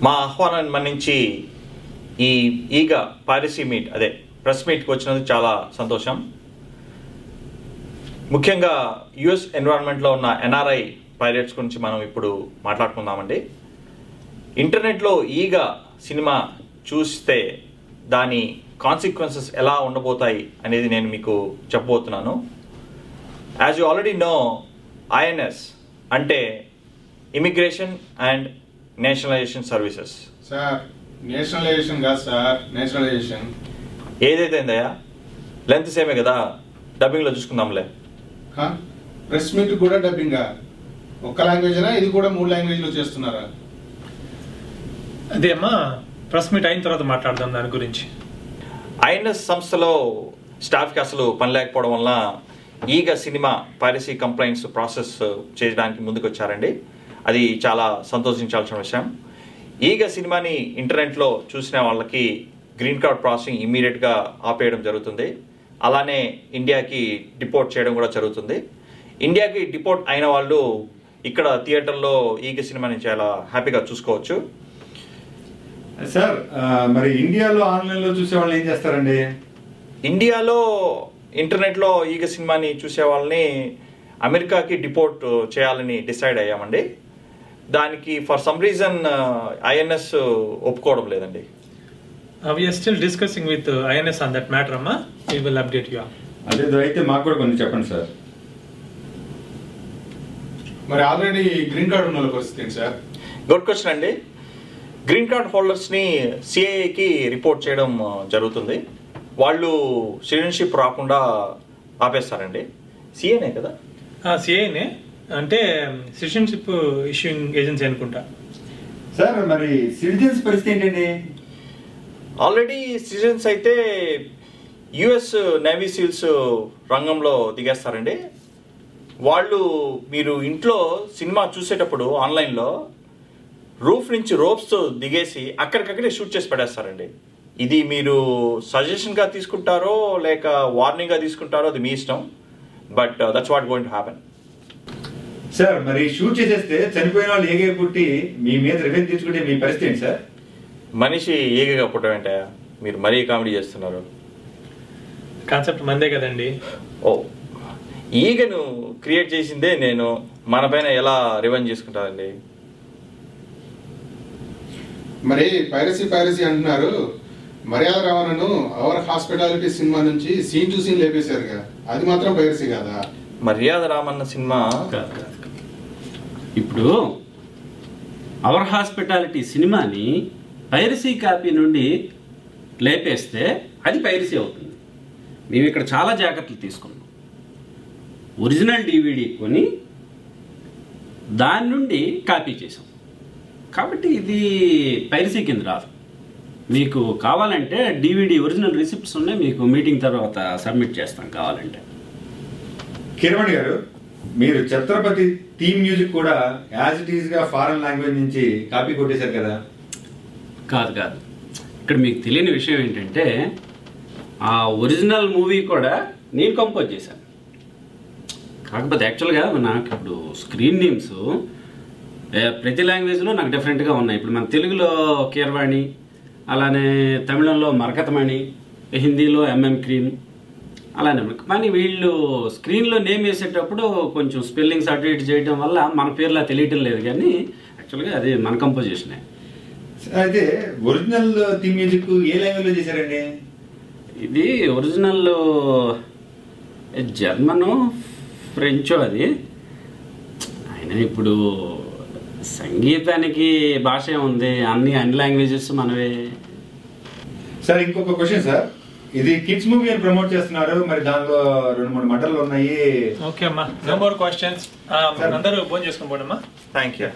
మా ఆహ్వానాన్ని మన్నించి ఈ ఈగ పైరసీ మీట్ అదే ప్రెస్ మీట్కి వచ్చినందుకు చాలా సంతోషం. ముఖ్యంగా యుఎస్ ఎన్విరాన్మెంట్లో ఉన్న ఎన్ఆర్ఐ పైరేట్స్ గురించి మనం ఇప్పుడు మాట్లాడుకుందామండి. ఇంటర్నెట్లో ఈగ సినిమా చూస్తే దాని కాన్సిక్వెన్సెస్ ఎలా ఉండబోతాయి అనేది నేను మీకు చెప్పబోతున్నాను. As you already know, INS అంటే immigration and nationalization services. Sir nationalization కాదు సార్, నేషనలైజేషన్. ఏదైతేందయ్యా, లెంత్ సేమే కదా, డబ్బింగ్లో చూసుకుందాంలే. ప్రెస్ మీట్ కూడా డబ్బింగా? ఒక్క లాంగ్వేజ్నా, ఇది కూడా 3 లాంగ్వేజ్లో చేస్తున్నారా? అదే అమ్మా, ప్రెస్ మీట్ అయిన తర్వాత మాట్లాడదాం దాని గురించి. ఐఎన్ఎస్ సంస్థలో స్టాఫ్కి అసలు పని లేకపోవడం వల్ల ఈగ సినిమా పైరసీ కంప్లైంట్స్ ప్రాసెస్ చేయడానికి ముందుకు వచ్చారండి. అది చాలా సంతోషించాల్సిన విషయం. ఈగ సినిమాని ఇంటర్నెట్లో చూసిన వాళ్ళకి గ్రీన్ కార్డ్ ప్రాసెసింగ్ ఇమ్మీడియట్గా ఆపేయడం జరుగుతుంది. అలానే ఇండియాకి డిపోర్ట్ చేయడం కూడా జరుగుతుంది. ఇండియాకి డిపోర్ట్ అయిన వాళ్ళు ఇక్కడ థియేటర్లో ఈగ సినిమాని చాలా హ్యాపీగా చూసుకోవచ్చు. సార్ మరి ఇండియాలో ఆన్లైన్లో చూసే వాళ్ళు ఏం చేస్తారండి? ఇండియాలో ఇంటర్నెట్లో ఈగ సినిమాని చూసే వాళ్ళని అమెరికాకి డిపోర్ట్ చేయాలని డిసైడ్ అయ్యామండి. దానికి ఫర్ సమ్ రీజన్ ఐఎన్ఎస్ ఒప్పుకోవడం లేదండి. We are still discussing with INS on that matter, amma. We will update you. అదే అయితే మాకు కూడా కొంచెం చెప్పండి సార్. మరి ఆల్రెడీ గ్రీన్ కార్డ్ ఉన్న వాళ్ళ పరిస్థితి ఏంటి సార్? గుడ్ క్వశ్చన్ అండి. గ్రీన్ కార్డ్ హోల్డర్స్ని సిఐఏకి రిపోర్ట్ చేయడం జరుగుతుంది. వాళ్ళు సిటిజన్షిప్ రాకుండా ఆపేస్తారండి. సిఐనే కదా? సిఐనే అంటే సిటిజన్షిప్ ఇష్యూయింగ్ ఏజెన్సీ అనుకుంటా. సార్ మరి సిటిజన్స్ పరిస్థితి ఏంటండి? ఆల్రెడీ సిటిజన్స్ అయితే యుఎస్ నేవీ సీల్స్ రంగంలో దిగేస్తారండి. వాళ్ళు మీరు ఇంట్లో సినిమా చూసేటప్పుడు ఆన్లైన్లో రూఫ్ నుంచి రోప్స్తో దిగేసి అక్కడికక్కడే షూట్ చేసి పడేస్తారండి. ఇది మీరు సజెషన్గా తీసుకుంటారో లేక వార్నింగ్గా తీసుకుంటారో అది మీ ఇష్టం. But that's what going to happen. Sir మరి షూట్ చేసేస్తే చనిపోయిన వాళ్ళు ఏగే పుట్టి మీ మీద రివెంజ్ తీసుకుంటే మీ పరిస్థితి ఏంటి సార్? మనిషి ఏగగా పుట్టడం ఏంటయా, మీరు మరీ కామెడీ చేస్తున్నారు. కాన్సెప్ట్ మందే కదండి. ఓ, ఈగను క్రియేట్ చేసిందే నేను, మన పైన ఎలా రివెంజ్ చేసుకుంటారండి? మరి పైరసీ అంటున్నారు. మర్యాద రావణను అవర్ హాస్పిటాలిటీ సినిమా నుంచి సీన్ టు సీన్ లేపేశారుగా, అది మాత్రం పైరసీ కాదా? మర్యాద రామన్న సినిమా ఇప్పుడు అవర్ హాస్పిటాలిటీ సినిమాని పైరసీ కాపీ నుండి లేపేస్తే అది పైరసీ అవుతుంది. మేము ఇక్కడ చాలా జాగ్రత్తలు తీసుకున్నాం. ఒరిజినల్ డివిడి కొని దాని నుండి కాపీ చేసాం. కాబట్టి ఇది పైరసీ కింద రాదు. మీకు కావాలంటే డివిడి ఒరిజినల్ రిసిప్ట్స్ ఉన్నాయి, మీకు మీటింగ్ తర్వాత సబ్మిట్ చేస్తాం కావాలంటే. కిరణ్ గారు, మీరు ఛత్రపతి థీమ్ మ్యూజిక్ కూడా యాజ్ ఇట్ ఈస్ గా ఫారెన్ లాంగ్వేజ్ నుంచి కాపీ కొట్టేశారు కదా? కాదు, ఇక్కడ మీకు తెలియని విషయం ఏంటంటే ఆ ఒరిజినల్ మూవీ కూడా నేను కంపోజ్ చేశాను. కాకపోతే యాక్చువల్గా నాకు ఇప్పుడు స్క్రీన్ నేమ్స్ ప్రతి లాంగ్వేజ్లో నాకు డిఫరెంట్గా ఉన్నాయి. ఇప్పుడు మన తెలుగులో కీర్వాణి, అలానే తమిళంలో మరకతమణి, హిందీలో ఎంఎం క్రీమ్, అలానే. కానీ వీళ్ళు స్క్రీన్లో నేమ్ వేసేటప్పుడు కొంచెం స్పెల్లింగ్స్ అటు ఇటు చేయడం వల్ల మన పేర్లా తెలియటం లేదు, కానీ యాక్చువల్గా అది మన కంపోజిషనే. అయితే ఒరిజినల్ థీమ్ మ్యూజిక్ ఏ లాంగ్వేజ్లో చేశారండి? ఇది ఒరిజినల్ జర్మను, ఫ్రెంచో. అది ఆయన ఇప్పుడు సంగీతానికి భాష ఉంది, అన్ని లాంగ్వేజెస్ మనవే. సార్ ఇంకొక క్వశ్చన్ సార్, ఇది కిడ్స్ మూవీ అని ప్రమోట్ చేస్తున్నారు, మరి దానిలో 2-3 మటర్లు ఉన్నాయి. ఓకే అమ్మా, నో మోర్ క్వశ్చన్స్. అందరూ భోజనం చేసుకుని పోండి అమ్మా. Thank you.